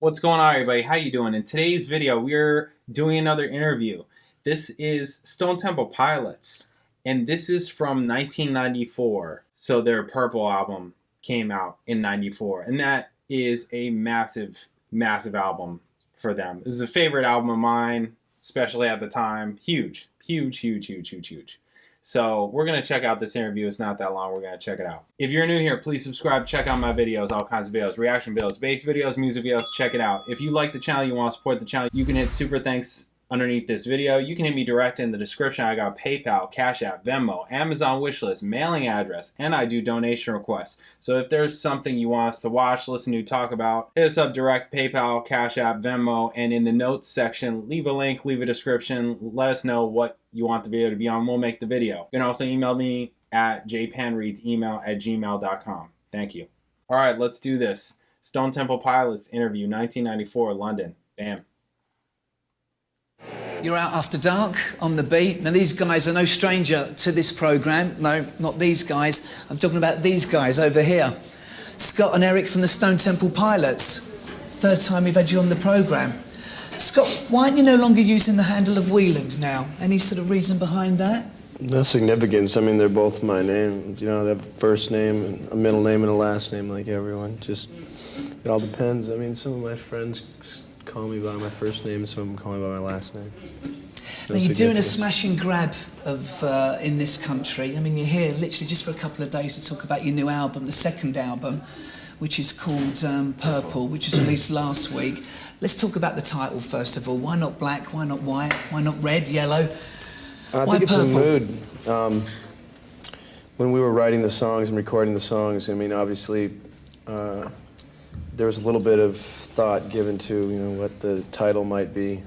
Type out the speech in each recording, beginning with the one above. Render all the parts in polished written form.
What's going on, everybody? How you doing? In today's video, we're doing another interview. This is Stone Temple Pilots, and this is from 1994. So their Purple album came out in 94, and that is a massive, massive album for them. This is a favorite album of mine, especially at the time. Huge, huge, huge, huge, huge, huge. So we're going to check out this interview. It's not that long. We're going to check it out. If you're new here, please subscribe. Check out my videos, all kinds of videos, reaction videos, bass videos, music videos. Check it out. If you like the channel, you want to support the channel, you can hit super thanks underneath this video. You can hit me direct in the description. I got PayPal, Cash App, Venmo, Amazon wishlist, mailing address, and I do donation requests. So if there's something you want us to watch, listen to, talk about, hit us up direct, PayPal, Cash App, Venmo, and in the notes section, leave a link, leave a description, let us know what you want the video to be on. We'll make the video. You can also email me at jpanreadsemail@gmail.com. Thank you. All right, let's do this. Stone Temple Pilots interview, 1994, London. Bam. You're out after dark on the beat. Now these guys are no stranger to this programme. No, not these guys. I'm talking about these guys over here. Scott and Eric from the Stone Temple Pilots. Third time we've had you on the programme. Scott, why aren't you no longer using the handle of Weiland now? Any sort of reason behind that? No significance. I mean, they're both my name. You know, they have a first name, and a middle name, and a last name like everyone. Just, it all depends. I mean, some of my friends call me by my first name, and some of them call me by my last name. Now, you're doing a smash and grab of in this country. I mean, you're here literally just for a couple of days to talk about your new album, the second album, which is called Purple, which was released last week. Let's talk about the title first of all. Why not black? Why not white? Why not red, yellow? I think it's a mood. When we were writing the songs and recording the songs, I mean, obviously, there was a little bit of thought given to, you know, what the title might be.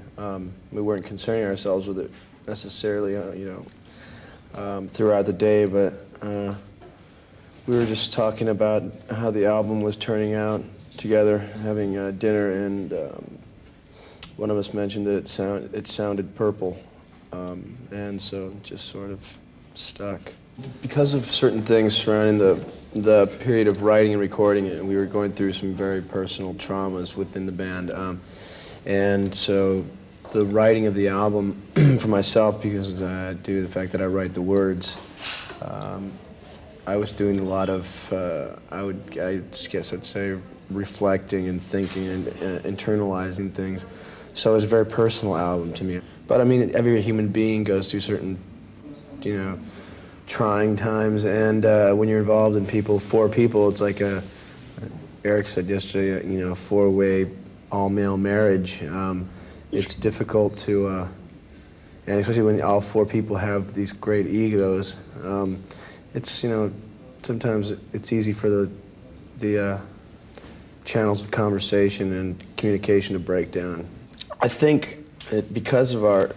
We weren't concerning ourselves with it necessarily, throughout the day, but we were just talking about how the album was turning out together, having dinner, and one of us mentioned that it sounded purple, and so it just sort of stuck. Because of certain things surrounding the period of writing and recording it, we were going through some very personal traumas within the band, and so the writing of the album for myself, because due to the fact that I write the words, I was doing a lot of, I guess I'd say, reflecting and thinking and internalizing things. So it was a very personal album to me. But I mean, every human being goes through certain, trying times, and when you're involved in four people, it's like Eric said yesterday, a four-way all-male marriage. It's difficult to, and especially when all four people have these great egos, it's, sometimes it's easy for the channels of conversation and communication to break down. I think that because of our,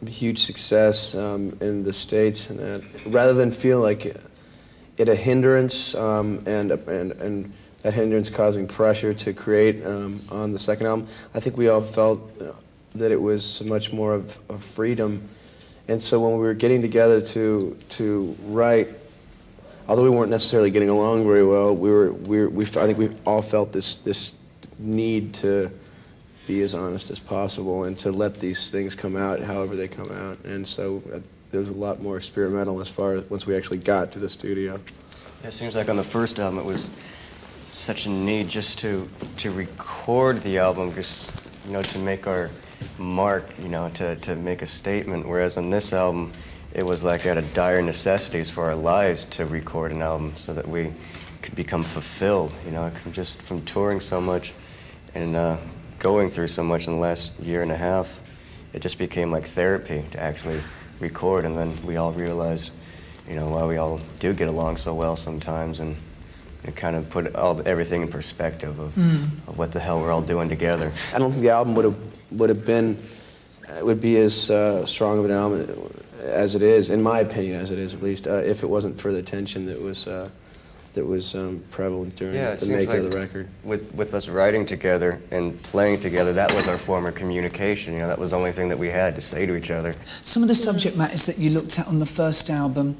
huge success in the States, and that, rather than feel like it a hindrance, and that hindrance causing pressure to create on the second album, I think we all felt that it was much more of freedom. And so when we were getting together to write, although we weren't necessarily getting along very well, I think we all felt this need to be as honest as possible and to let these things come out however they come out. And so there was a lot more experimental as far as once we actually got to the studio. It seems like on the first album it was such a need just to record the album, just to make our mark, to make a statement. Whereas on this album, it was like out of dire necessities for our lives to record an album so that we could become fulfilled. From touring so much and going through so much in the last year and a half, it just became like therapy to actually record. And then we all realized, why we all do get along so well sometimes, and it kind of put everything in perspective of what the hell we're all doing together. I don't think the album would be as strong of an album as it is, in my opinion, as it is at least, if it wasn't for the tension that was prevalent during the making of the record. With us writing together and playing together, that was our form of communication. That was the only thing that we had to say to each other. Some of the subject matters that you looked at on the first album,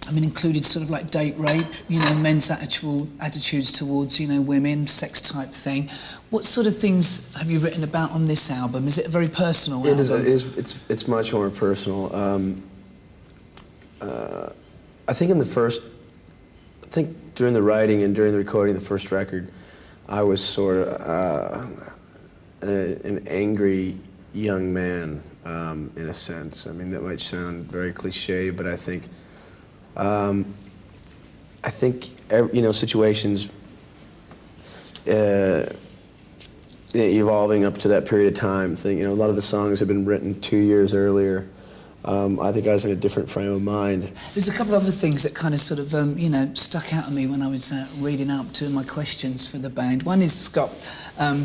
I mean, included sort of like date rape, you know, men's attitudes towards, you know, women, sex type thing. What sort of things have you written about on this album? Is it a very personal album? It's much more personal. I think during the writing and during the recording of the first record, I was sort of an angry young man, in a sense. I mean, that might sound very cliche, but I think you know, situations evolving up to that period of time. You know, a lot of the songs had been written 2 years earlier. I think I was in a different frame of mind. There's a couple of other things that kind of sort of, you know, stuck out at me when I was reading out two of my questions for the band. One is, Scott, a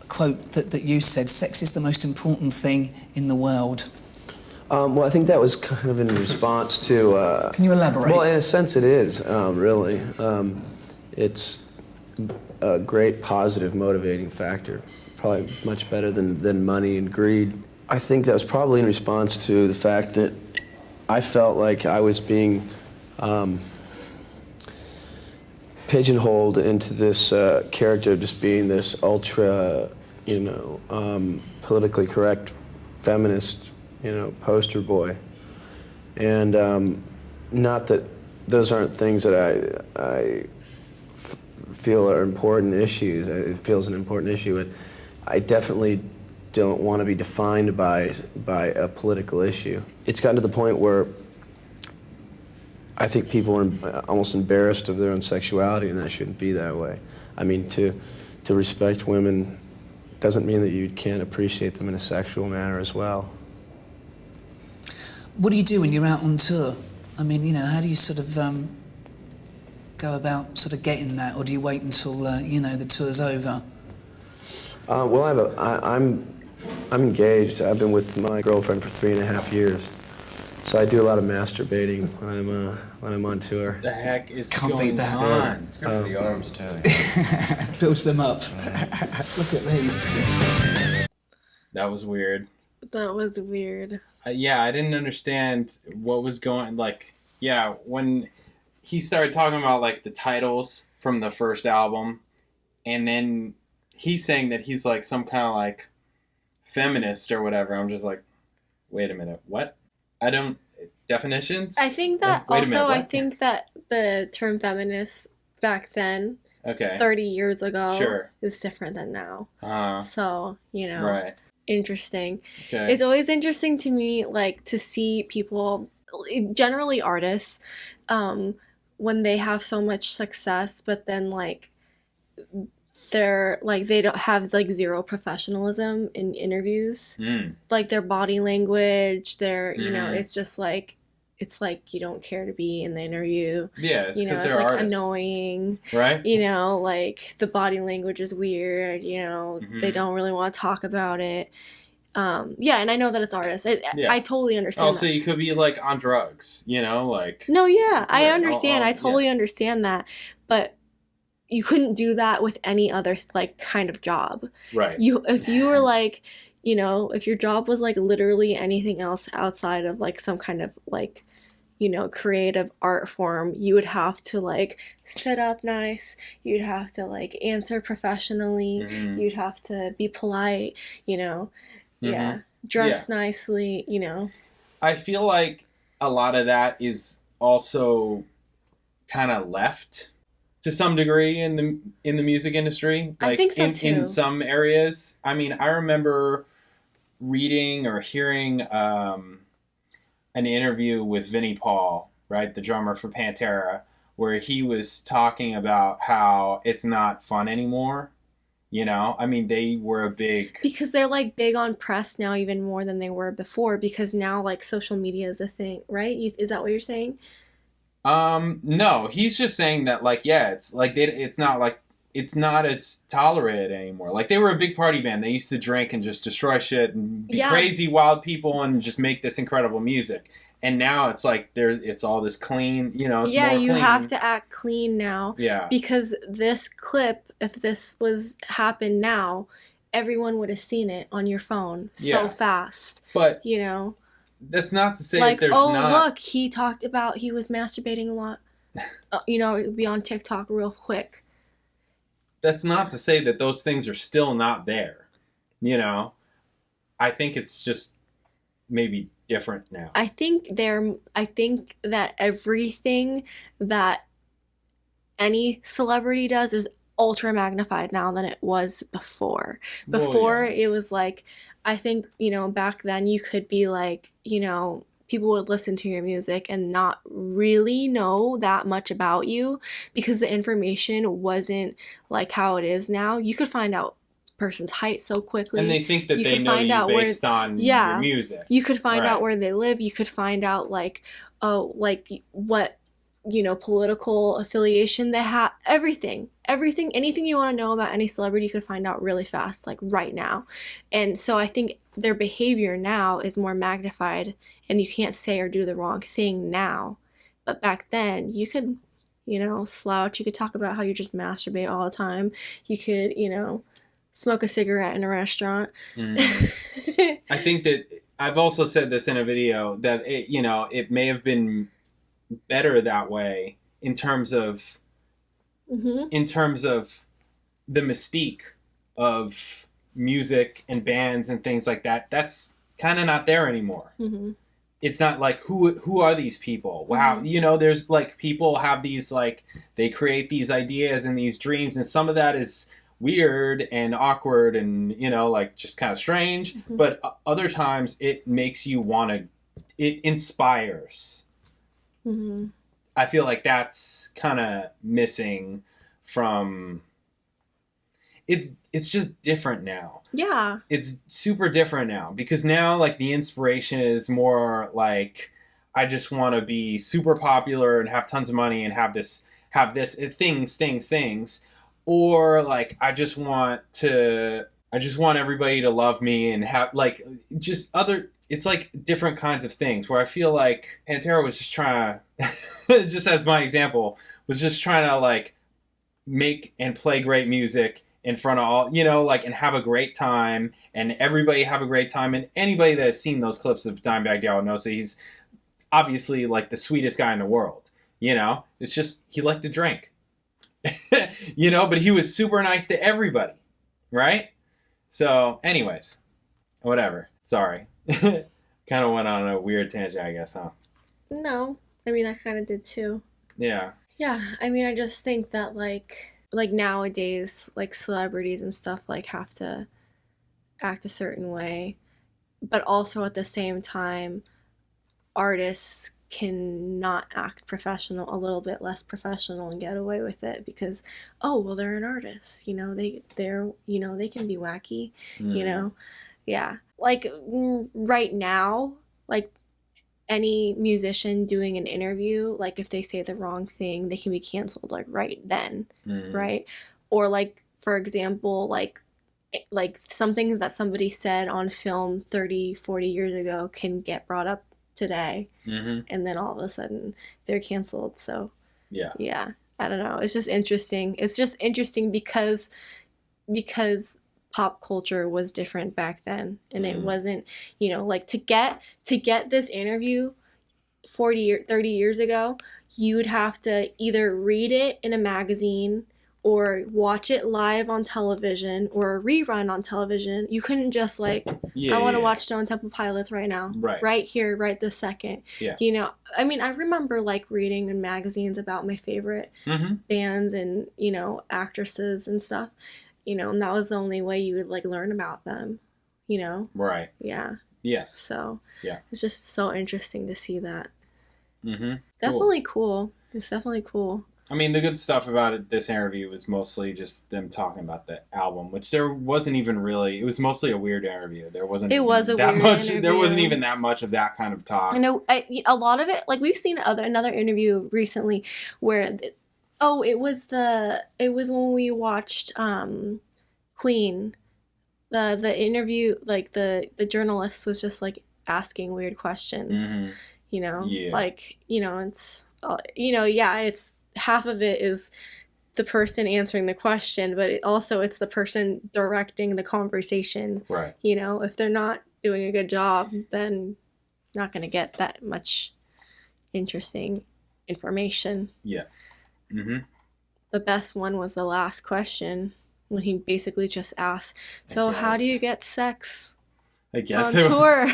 quote that you said, "Sex is the most important thing in the world." Well, I think that was kind of in response to... Can you elaborate? Well, in a sense it is, really. It's a great positive motivating factor, probably much better than money and greed. I think that was probably in response to the fact that I felt like I was being pigeonholed into this character of just being this ultra, you know, politically correct feminist, you know, poster boy. And not that those aren't things that I feel are important issues. It feels an important issue, but I definitely don't want to be defined by a political issue. It's gotten to the point where I think people are almost embarrassed of their own sexuality, and that shouldn't be that way. I mean, to respect women doesn't mean that you can't appreciate them in a sexual manner as well. What do you do when you're out on tour? I mean, you know, how do you sort of go about sort of getting that, or do you wait until you know, the tour's over? Well, I'm engaged. I've been with my girlfriend for 3.5 years, so I do a lot of masturbating when I'm on tour. The heck is Can't going beat that. on? It's good for the arms, too. Builds them up. Look at these. That was weird. That was weird. Yeah, I didn't understand what was going. Like, yeah, when he started talking about like the titles from the first album, and then he's saying that he's like some kind of like feminist or whatever. I'm just like, wait a minute, what? I don't definitions. I think that Wait a minute, I what? think that the term feminist back then, Okay. 30 years ago, Sure. is different than now. Uh, So, you know, right. interesting. Okay. It's always interesting to me, like, to see people, generally artists, when they have so much success, but then, like, they're, like, they don't have, like, zero professionalism in interviews. Mm. Like, their body language, their, you know, Mhm. it's just, like, it's like you don't care to be in the interview. Yeah, it's You know, because it's, they're like, artists. annoying. Right? You know, like, the body language is weird, you know, they Mhm. don't really want to talk about it. Yeah, and I know that it's artists. Yeah. I totally understand Also, that. you could be like on drugs, you know, like. No, yeah, I Right, understand. oh, I totally understand that. But you couldn't do that with any other, like, kind of job. Right. If you were, like, you know, if your job was, like, literally anything else outside of, like, some kind of, like, you know, creative art form, you would have to, like, sit up nice. You'd have to, like, answer professionally. Mhm. You'd have to be polite, you know. Yeah. Dress nicely, you know. I feel like a lot of that is also kind of left to some degree in the music industry. I think so, in too. some areas. I mean, I remember reading or hearing an interview with Vinnie Paul, right, the drummer for Pantera, where he was talking about how it's not fun anymore. You know, I mean, they were a big... Because they're, like, big on press now even more than they were before, because now, like, social media is a thing, right? Is that what you're saying? No, he's just saying that, like, yeah, it's like it's not as tolerated anymore. Like, they were a big party band. They used to drink and just destroy shit and be crazy, wild people and just make this incredible music. And now it's like it's all this clean, you know. It's Yeah, more you clean. have to act clean now. Yeah. Because this clip, if this was happened now, everyone would have seen it on your phone so Yeah. fast. But You know. That's not to say Like, that there's oh, not... look, he talked about he was masturbating a lot. You know, it would be on TikTok real quick. That's not to say that those things are still not there. You know? I think it's just maybe different now. I think that everything that any celebrity does is ultra magnified now than it was before. Before, it was like, I think, you know, back then you could be like, you know, people would listen to your music and not really know that much about you because the information wasn't like how it is now. You could find out person's height so quickly. And they think that you they could know find you out based on your music. You could find out Right. where they live. You could find out like, oh, like what, you know, political affiliation they have. Everything, anything you want to know about any celebrity, you could find out really fast, like right now. And so I think their behavior now is more magnified, and you can't say or do the wrong thing now. But back then, you could, you know, slouch. You could talk about how you just masturbate all the time. You could, you know, smoke a cigarette in a restaurant. I think that I've also said this in a video that it, you know, it may have been better that way in terms of the mystique of music and bands and things like that. That's kind of not there anymore. It's not like who are these people? Wow, you know, there's like people have these like they create these ideas and these dreams, and some of that is weird and awkward and, you know, like just kind of strange. But other times it makes you want to. It inspires. I feel like that's kind of missing from. It's just different now. Yeah. It's super different now because now like the inspiration is more like I just want to be super popular and have tons of money and have this things, or like I just want everybody to love me and have like just other. It's like different kinds of things where I feel like Pantera was just trying to, just as my example, was just trying to like make and play great music in front of all, you know, like, and have a great time, and everybody have a great time. And anybody that has seen those clips of Dimebag Darrell knows that he's obviously like the sweetest guy in the world, you know? It's just, he liked to drink, you know, but he was super nice to everybody, right? So anyways, whatever. Sorry. Kind of went on a weird tangent, I guess, huh? No. I mean, I kind of did too. Yeah. Yeah. I mean, I just think that like nowadays, like celebrities and stuff like have to act a certain way, but also at the same time, artists can not act professional, a little bit less professional, and get away with it because, oh, well, they're an artist, you know, they're you know, they can be wacky, you know. Yeah, like right now, like any musician doing an interview, like if they say the wrong thing, they can be canceled like right then, right? Or like, for example, like something that somebody said on film 30, 40 years ago can get brought up today, and then all of a sudden they're canceled. So yeah, I don't know. It's just interesting. It's just interesting because pop culture was different back then, and it wasn't, you know, like to get this interview 40 or 30 years ago, you would have to either read it in a magazine or watch it live on television or a rerun on television. You couldn't just like, I want to watch Stone Temple Pilots right now, right here, right this second. You know, I mean, I remember like reading in magazines about my favorite bands and, you know, actresses and stuff. You know, and that was the only way you would like learn about them, you know? Right. Yeah. Yes. So yeah, it's just so interesting to see that. Definitely cool. It's definitely cool. I mean, the good stuff about it, this interview was mostly just them talking about the album, which there wasn't even really. It was mostly a weird interview. There wasn't. It was a that weird much. Interview. There wasn't even that much of that kind of talk. I know a lot of it. Like we've seen another interview recently where. It was when we watched Queen. The interview, like the journalist was just like asking weird questions, you know, like, you know, it's, you know, yeah, it's half of it is the person answering the question, but it's the person directing the conversation, right? You know, if they're not doing a good job, then not going to get that much interesting information. Yeah. Mm-hmm. The best one was the last question when he basically just asked, so how do you get sex I guess on tour?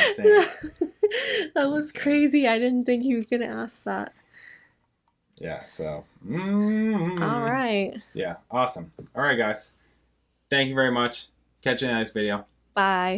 Insane. That was crazy. I didn't think he was going to ask that. Yeah, so. All right. Yeah, awesome. All right, guys. Thank you very much. Catch you in the next video. Bye.